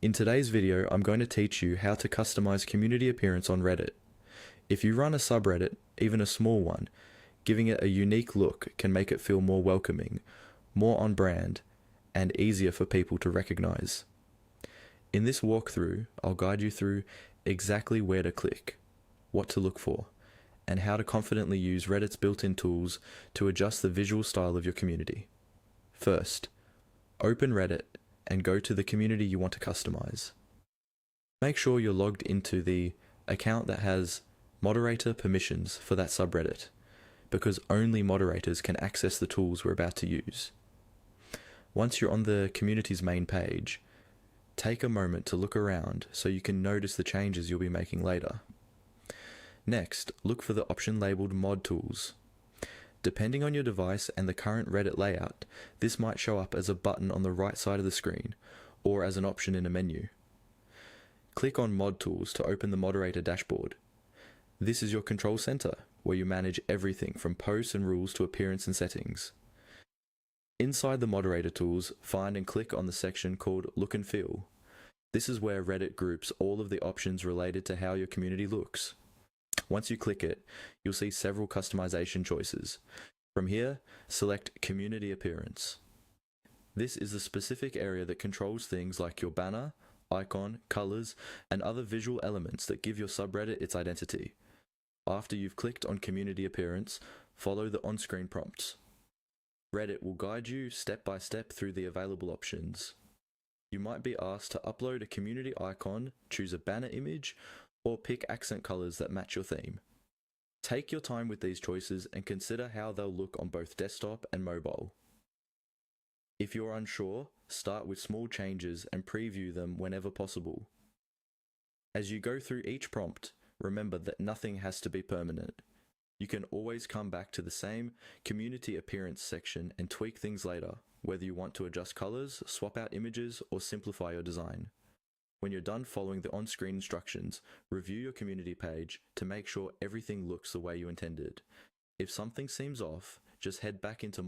In today's video, I'm going to teach you how to customize community appearance on Reddit. If you run a subreddit, even a small one, giving it a unique look can make it feel more welcoming, more on brand, and easier for people to recognize. In this walkthrough, I'll guide you through exactly where to click, what to look for, and how to confidently use Reddit's built-in tools to adjust the visual style of your community. First, open Reddit and go to the community you want to customize. Make sure you're logged into the account that has moderator permissions for that subreddit, because only moderators can access the tools we're about to use. Once you're on the community's main page, take a moment to look around so you can notice the changes you'll be making later. Next, look for the option labeled Mod Tools. Depending on your device and the current Reddit layout, this might show up as a button on the right side of the screen, or as an option in a menu. Click on Mod Tools to open the moderator dashboard. This is your control center, where you manage everything from posts and rules to appearance and settings. Inside the moderator tools, find and click on the section called Look and Feel. This is where Reddit groups all of the options related to how your community looks. Once you click it, you'll see several customization choices. From here, select Community Appearance. This is the specific area that controls things like your banner, icon, colors, and other visual elements that give your subreddit its identity. After you've clicked on Community Appearance, follow the on-screen prompts. Reddit will guide you step by step through the available options. You might be asked to upload a community icon, choose a banner image, or pick accent colors that match your theme. Take your time with these choices and consider how they'll look on both desktop and mobile. If you're unsure, start with small changes and preview them whenever possible. As you go through each prompt, remember that nothing has to be permanent. You can always come back to the same community appearance section and tweak things later, whether you want to adjust colors, swap out images, or simplify your design. When you're done following the on-screen instructions, review your community page to make sure everything looks the way you intended. If something seems off, just head back into